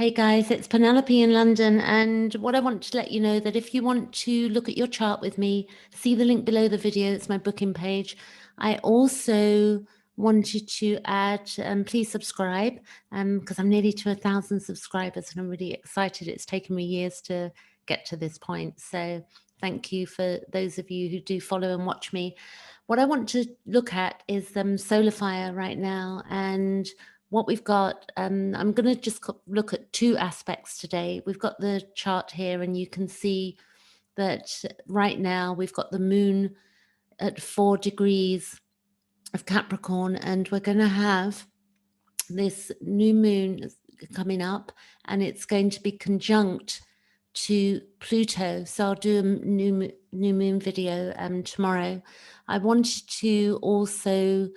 Hey guys, it's Penelope in London, and what I want to let you know that if you want to look at your chart with me, see the link below the video. It's my booking page. I also wanted to add, please subscribe, because I'm nearly to 1,000 subscribers, and I'm really excited. It's taken me years to get to this point, so thank you for those of you who do follow and watch me. What I want to look at is solar fire right now, and what we've got, I'm going to just look at two aspects today. We've got the chart here, and you can see that right now we've got the moon at 4 degrees of Capricorn, and we're going to have this new moon coming up, and it's going to be conjunct to Pluto. So I'll do a new moon video tomorrow. I wanted to also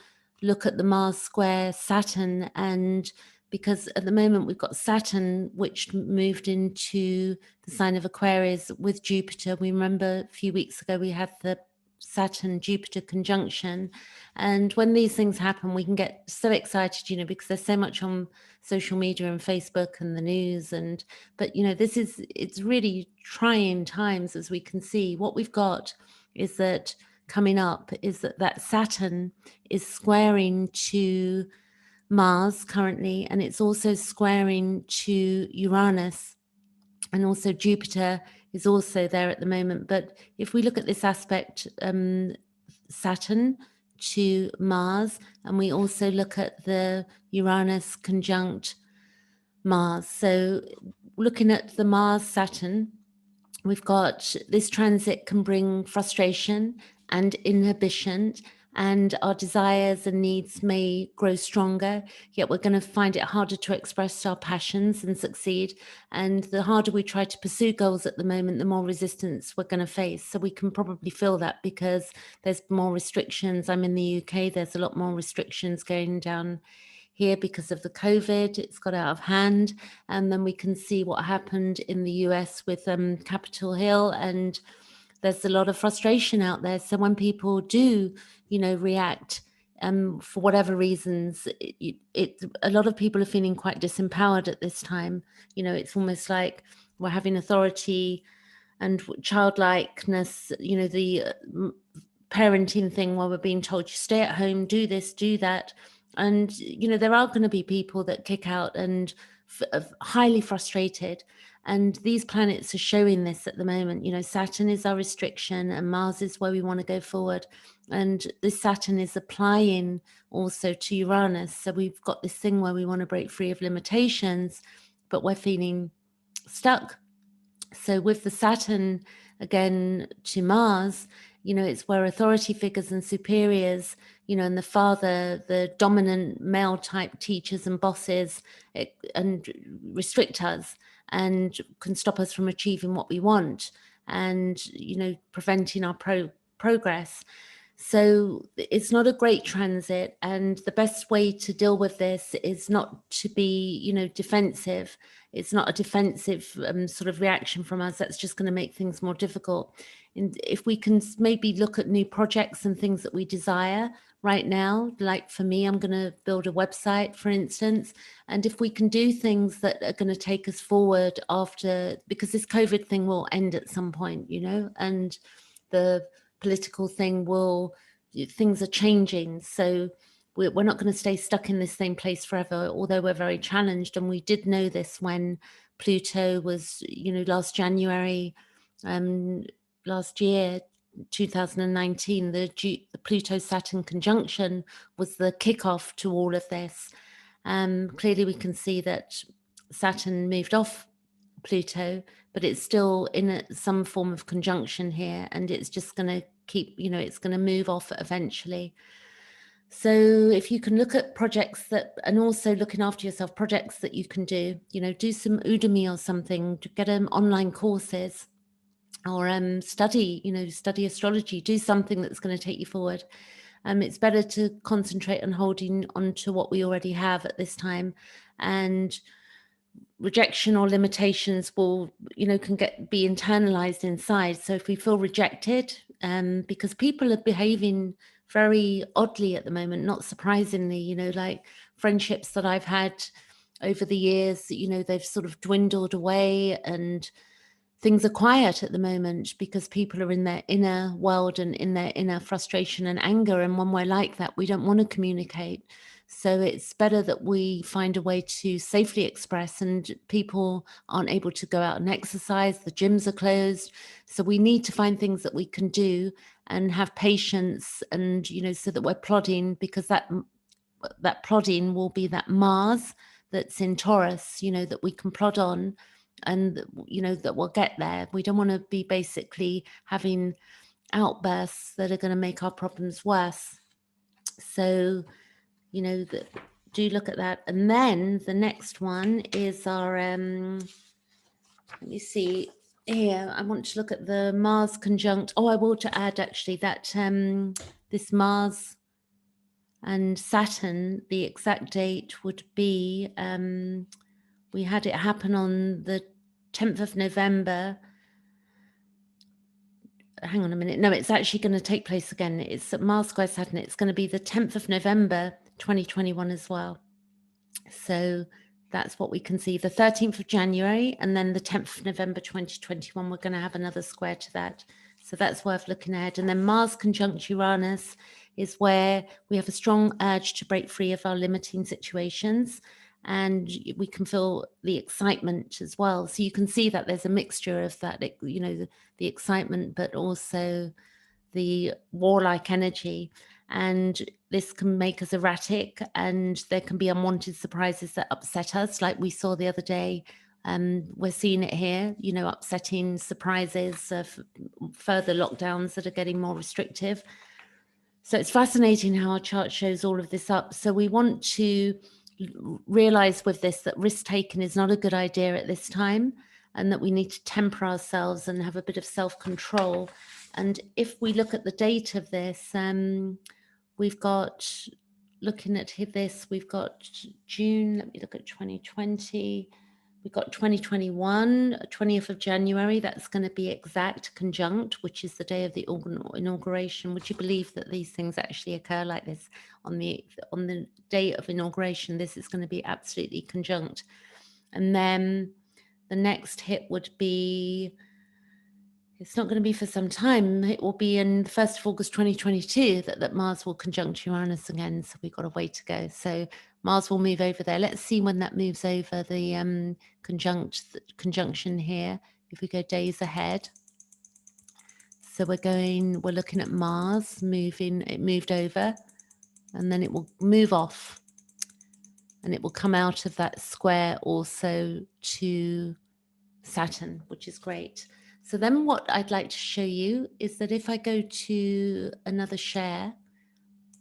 look at the Mars square Saturn, and because at the moment we've got Saturn, which moved into the sign of Aquarius with Jupiter. We remember a few weeks ago we had the Saturn-Jupiter conjunction. And when these things happen, we can get so excited, because there's so much on social media and Facebook and the news. But, it's really trying times, as we can see. What we've got is that coming up is that Saturn is squaring to Mars currently, and it's also squaring to Uranus, and also Jupiter is also there at the moment. But if we look at this aspect, Saturn to Mars, and we also look at the Uranus conjunct Mars. So looking at the Mars-Saturn, we've got this transit can bring frustration and inhibition, and our desires and needs may grow stronger, yet we're going to find it harder to express our passions and succeed. And the harder we try to pursue goals at the moment, the more resistance we're going to face. So we can probably feel that because there's more restrictions. I'm in the UK, there's a lot more restrictions going down here because of the COVID. It's got out of hand. And then we can see what happened in the US with Capitol Hill, and there's a lot of frustration out there. So when people do, react for whatever reasons, a lot of people are feeling quite disempowered at this time. It's almost like we're having authority and childlikeness, the parenting thing where we're being told, you stay at home, do this, do that. And, there are going to be people that kick out and highly frustrated. And these planets are showing this at the moment. Saturn is our restriction and Mars is where we want to go forward. And this Saturn is applying also to Uranus. So we've got this thing where we want to break free of limitations, but we're feeling stuck. So with the Saturn again to Mars, it's where authority figures and superiors, and the father, the dominant male type teachers and bosses, and restrict us and can stop us from achieving what we want, and, preventing our progress. So it's not a great transit, and the best way to deal with this is not to be, defensive. It's not a defensive sort of reaction from us. That's just going to make things more difficult. And if we can maybe look at new projects and things that we desire right now, like for me, I'm going to build a website, for instance. And if we can do things that are going to take us forward after, because this COVID thing will end at some point, and the political thing things are changing. So we're not going to stay stuck in this same place forever, although we're very challenged. And we did know this when Pluto was, last January, last year, 2019, the Pluto-Saturn conjunction was the kickoff to all of this. Clearly, we can see that Saturn moved off Pluto, but it's still in some form of conjunction here, and it's just going to keep, it's going to move off eventually. So if you can look at projects and also looking after yourself, projects that you can do, do some Udemy or something, to get online courses, or study astrology, do something that's going to take you forward. It's better to concentrate on holding on to what we already have at this time, and rejection or limitations will, can be internalized inside. So if we feel rejected, because people are behaving very oddly at the moment, not surprisingly, like friendships that I've had over the years, you know, they've sort of dwindled away, and things are quiet at the moment because people are in their inner world and in their inner frustration and anger. And when we're like that, we don't want to communicate. So it's better that we find a way to safely express, and people aren't able to go out and exercise. The gyms are closed. So we need to find things that we can do and have patience, and, you know, so that we're plodding, because that plodding will be that Mars that's in Taurus, you know, that we can plod on, and, you know, that we'll get there. We don't want to be basically having outbursts that are going to make our problems worse. So, you know, do look at that. And then the next one is our, let me see here. I want to look at the Mars conjunct. Oh, I will to add actually that this Mars and Saturn, the exact date would be, we had it happen on the 10th of November. Hang on a minute. No, it's actually going to take place again. It's Mars square Saturn. It's going to be the 10th of November, 2021 as well. So that's what we can see. The 13th of January and then the 10th of November, 2021, we're going to have another square to that. So that's worth looking at. And then Mars conjunct Uranus is where we have a strong urge to break free of our limiting situations, and we can feel the excitement as well. So you can see that there's a mixture of that, you know, the excitement, but also the warlike energy. And this can make us erratic, and there can be unwanted surprises that upset us, like we saw the other day. We're seeing it here, you know, upsetting surprises of further lockdowns that are getting more restrictive. So it's fascinating how our chart shows all of this up. So we want to realize with this that risk taking is not a good idea at this time, and that we need to temper ourselves and have a bit of self-control. And if we look at the date of this, we've got, looking at this, we've got June, let me look at 2020. We've got 2021, 20th of January, that's going to be exact conjunct, which is the day of the inauguration. Would you believe that these things actually occur like this on the day of inauguration? This is going to be absolutely conjunct. And then the next hit would be, it's not going to be for some time. It will be in 1st of August 2022 that Mars will conjunct Uranus again. So we've got a way to go. So Mars will move over there. Let's see when that moves over, the conjunction here. If we go days ahead. So we're looking at Mars moving. It moved over, and then it will move off, and it will come out of that square also to Saturn, which is great. So then what I'd like to show you is that if I go to another share,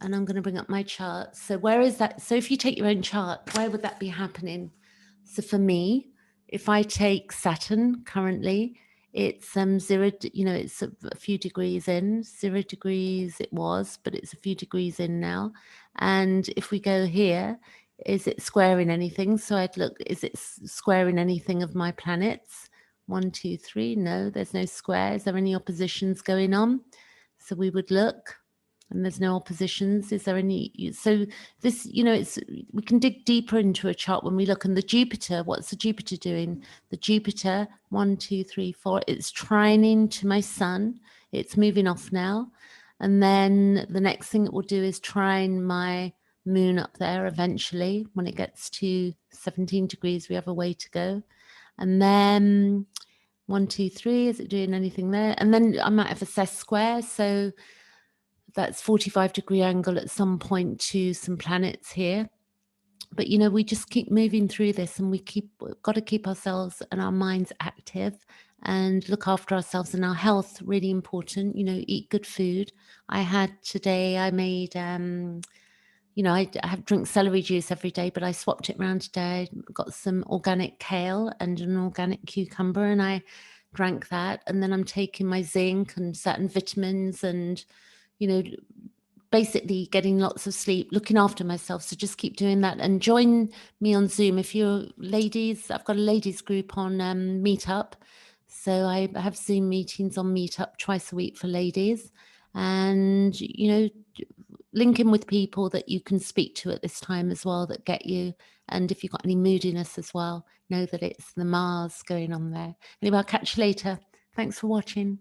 and I'm going to bring up my chart. So where is that? So if you take your own chart, where would that be happening? So for me, if I take Saturn currently, it's 0, you know, it's a few degrees in, 0 degrees it was, but it's a few degrees in now. And if we go here, is it squaring anything? So I'd look, is it squaring anything of my planets? 1, 2, 3. No, there's no square. Is there any oppositions going on? So we would look, and there's no oppositions. Is there any? So this, you know, we can dig deeper into a chart when we look. And the Jupiter, what's the Jupiter doing? The Jupiter, 1, 2, 3, 4. It's trining to my Sun. It's moving off now. And then the next thing it will do is trine my Moon up there eventually. When it gets to 17 degrees, we have a way to go. And then 1, 2, 3, is it doing anything there? And then I might have a sess square. So that's 45-degree angle at some point to some planets here. But, you know, we just keep moving through this, and we've got to keep ourselves and our minds active and look after ourselves and our health. Really important, you know, eat good food. I made, you know, I have drink celery juice every day, but I swapped it around today. I got some organic kale and an organic cucumber, and I drank that. And then I'm taking my zinc and certain vitamins, and, you know, basically getting lots of sleep, looking after myself. So just keep doing that, and join me on Zoom. If you're ladies, I've got a ladies group on Meetup. So I have Zoom meetings on Meetup twice a week for ladies, and, you know, link in with people that you can speak to at this time as well, that get you And if you've got any moodiness as well, know that it's the Mars going on there. Anyway, I'll catch you later. Thanks for watching.